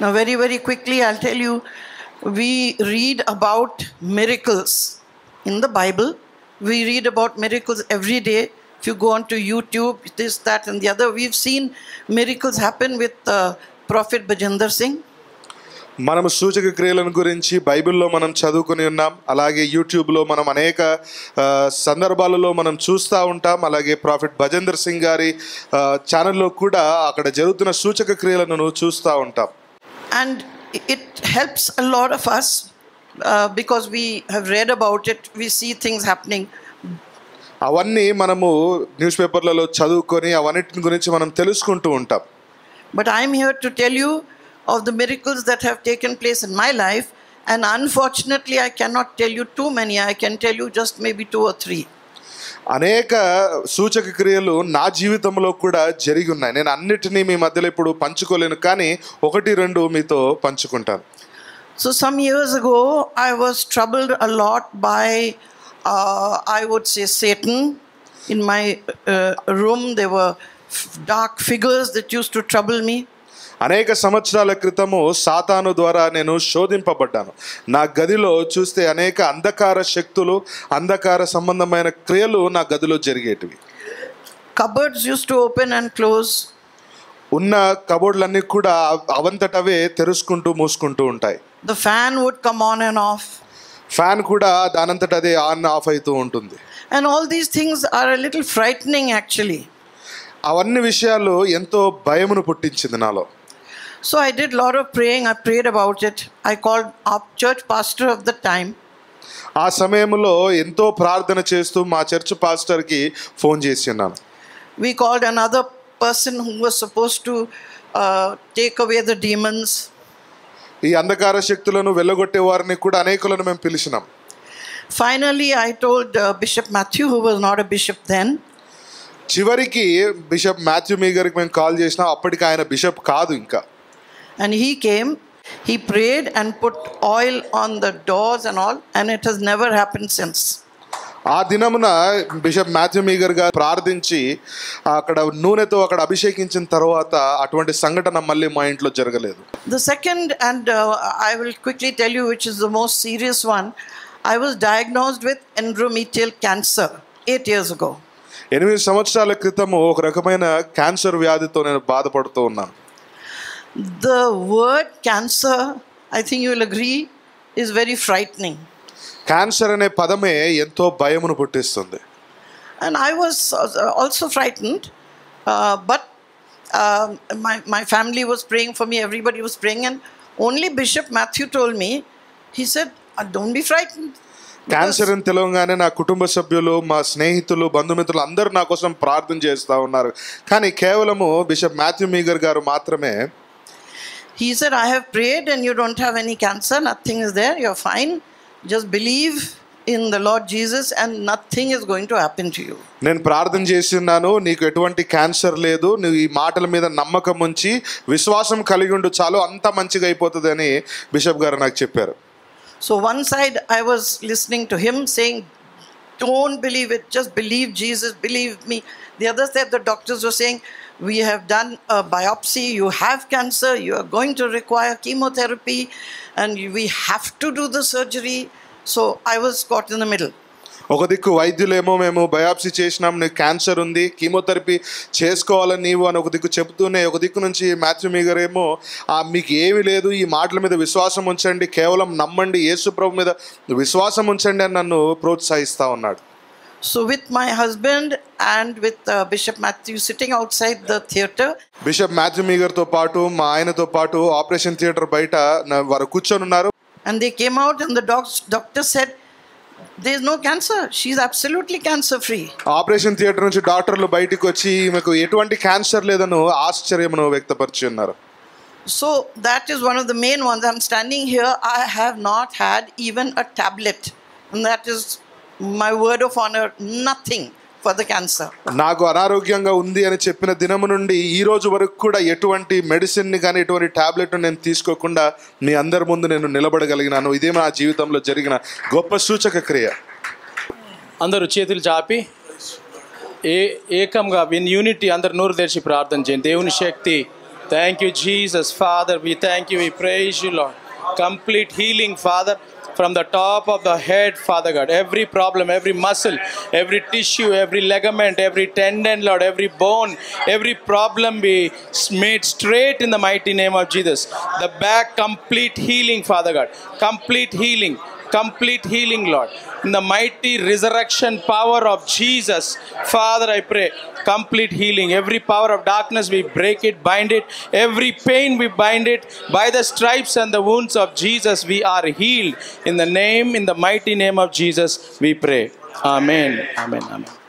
Now, very, very quickly, I'll tell you, we read about miracles in the Bible. We read about miracles every day. If you go onto YouTube, this, that, and the other, we've seen miracles happen with Prophet Bajinder Singh. మనం సూచక క్రియలను గురించి బైబిల్లో మనం చదువుకుని ఉన్నాం. అలాగే యూట్యూబ్లో మనం అనేక సందర్భాలలో మనం చూస్తూ ఉంటాం. అలాగే ప్రాఫెట్ భజేందర్ సింగ్ గారి ఛానల్లో కూడా అక్కడ జరుగుతున్న సూచక క్రియలను చూస్తూ ఉంటాం. And it helps a lot of us because we have read about it. We see things happening. అవన్నీ మనము న్యూస్ పేపర్లలో చదువుకొని అవన్నిటి గురించి మనం తెలుసుకుంటూ ఉంటాం. But I'm here to tell you of the miracles that have taken place in my life, and unfortunately I cannot tell you too many. I can tell you just maybe 2 or 3. అనేక సూచక క్రియలు నా జీవితంలో కూడా జరిగి ఉన్నాయి. నేను అన్నిటినీ మీ మధ్యలో ఇప్పుడు పంచుకోలేను, కానీ 1-2 మీతో పంచుకుంటాను. So some years ago I was troubled a lot by I would say Satan. In my room there were dark figures that used to trouble me. అనేక సంవత్సరాల క్రితము సాతాను ద్వారా నేను శోధింపబడ్డాను. నా గదిలో చూస్తే అనేక అంధకార శక్తులు, అంధకార సంబంధమైన క్రియలు నా గదిలో జరిగేటివి. Cupboards used to open and close. ఉన్న కబోర్డ్లన్నీ కూడా అవంతటవే తెరుచుకుంటూ మూసుకుంటూ ఉంటాయి. The fan would come on and off. Fan కూడా దానంతట అదే ఆన్ ఆఫ్ అవుతూ ఉంటుంది. And all these things are a little frightening actually. అవన్నీ విషయాలు ఎంతో భయమును పుట్టించింది నాలో. So I did a lot of praying. I prayed about it. I called our church pastor of the time. ఆ సమయంలో ఎంతో ప్రార్థన చేస్తూ మా చర్చ్ పాస్టర్కి ఫోన్ చేసి ఉన్నాను. We called another person who was supposed to take away the demons. ఈ అంధకార శక్తులను వెళ్ళగొట్టే వారిని కూడా అనేకులను మేము పిలిచినాం. Finally I told Bishop Matthew, who was not a bishop then. చివరికి బిషప్ మాథ్యూ మీగర్కి మేము కాల్ చేసినాం. అప్పటికి ఆయన బిషప్ కాదు ఇంకా. And he came, he prayed and put oil on the doors and all, and it has never happened since. ఆ దినమున bishop Matthew meagre గారు ప్రార్థించి అక్కడ నూనెతో అక్కడ అభిషేకించిన తర్వాత అటువంటి సంఘటన మళ్ళీ మా ఇంట్లో జరగలేదు. The second, and I will quickly tell you which is the most serious one, I was diagnosed with endometrial cancer 8 years ago. 8 సంవత్సరాల క్రితము ఒక రకమైన క్యాన్సర్ వ్యాధితో నేను బాధపడుతూ ఉన్నాను. The word cancer, I think you will agree, is very frightening. Cancer అనే పదమే ఎంతో భయమును పుట్టిస్తుంది. And I was also frightened, but my family was praying for me, everybody was praying, and only Bishop Matthew told me, he said, don't be frightened. Cancer అని తెలవగానే నా కుటుంబ సభ్యులు, మా స్నేహితులు, బంధుమిత్రులు అందరూ నా కోసం ప్రార్థన చేస్తూ ఉన్నారు. కానీ కేవలము బిషప్ మాథ్యూ మీగర్ గారు మాత్రమే, he said, I have prayed and you don't have any cancer, nothing is there, you're fine, just believe in the Lord Jesus and nothing is going to happen to you. నేను ప్రార్థన చేస్తున్నాను, నీకు ఎటువంటి cancer లేదు, నువ్వు ఈ మాటల మీద నమ్మకం ఉంచి విశ్వాసం కలిగి ఉండు, చాలు, అంత మంచిగా అయిపోతుంది అని బిషప్ గారు నాకు చెప్పారు. So one side I was listening to him saying, don't believe it, just believe Jesus, believe me. The other side the doctors were saying, we have done a biopsy, you have cancer, you are going to require chemotherapy and we have to do the surgery. So I was caught in the middle. ఒక దిక్కు వైద్యులేమో మేము biopsy చేసినాం, నీకు cancer ఉంది, chemotherapy చేసుకోవాలని నీవు అని ఒక దిక్కు చెబుతూనే, ఒక దిక్కు నుంచి మాథ్యూ మీగర్ ఏమో మీకు ఏమీ లేదు, ఈ మాటల మీద విశ్వాసం ఉంచండి, కేవలం నమ్మండి, యేసు ప్రభు మీద విశ్వాసం ఉంచండి అని నన్ను ప్రోత్సహిస్తూ ఉన్నాడు. So with my husband and with Bishop Matthew sitting outside the theatre, bishop Matthew మీగర్తో పాటు మా ఆయనతో పాటు ఆపరేషన్ థియేటర్ బయట వారు కూర్చొని ఉన్నారు. and they came out and the doctor said, there is no cancer, she is absolutely cancer free. Operation theatre నుంచి డాక్టర్లు బయటికి వచ్చి మీకు ఎటువంటి క్యాన్సర్ లేదని ఆశ్చర్యమును వ్యక్తపరిచి ఉన్నారు. So that is one of the main ones. I'm standing here, I have not had even a tablet, and that is my word of honor, nothing for the cancer. నాకు అనారోగ్యంగా ఉంది అని చెప్పిన దినము నుండి ఈ రోజు వరకు కూడా ఎటువంటి మెడిసిన్ ని కానీ ఎటువంటి టాబ్లెట్ నేను తీసుకోకుండా మీ అందరి ముందు నేను నిలబడగలిగినాను. ఇదే నా జీవితంలో జరిగిన గొప్ప సూచక క్రియ. అందరూ చేతులు చాపి ఏకంగా ఇన్ యూనిటీ అందరు నోరు తెరిచి ప్రార్థన చేయండి. దేవుని శక్తి Thank you, Jesus. Father, we thank you. We praise you, Lord. Complete healing, Father. From the top of the head, Father God, every problem, every muscle, every tissue, every ligament, every tendon, Lord, every bone, every problem be made straight in the mighty name of Jesus. The back, complete healing, Father God. Complete healing. Complete healing, Lord. In the mighty resurrection power of Jesus, Father, I pray, complete healing. Every power of darkness, we break it, bind it. Every pain, we bind it. By the stripes and the wounds of Jesus, we are healed. In the mighty name of Jesus, we pray. Amen. Amen. Amen.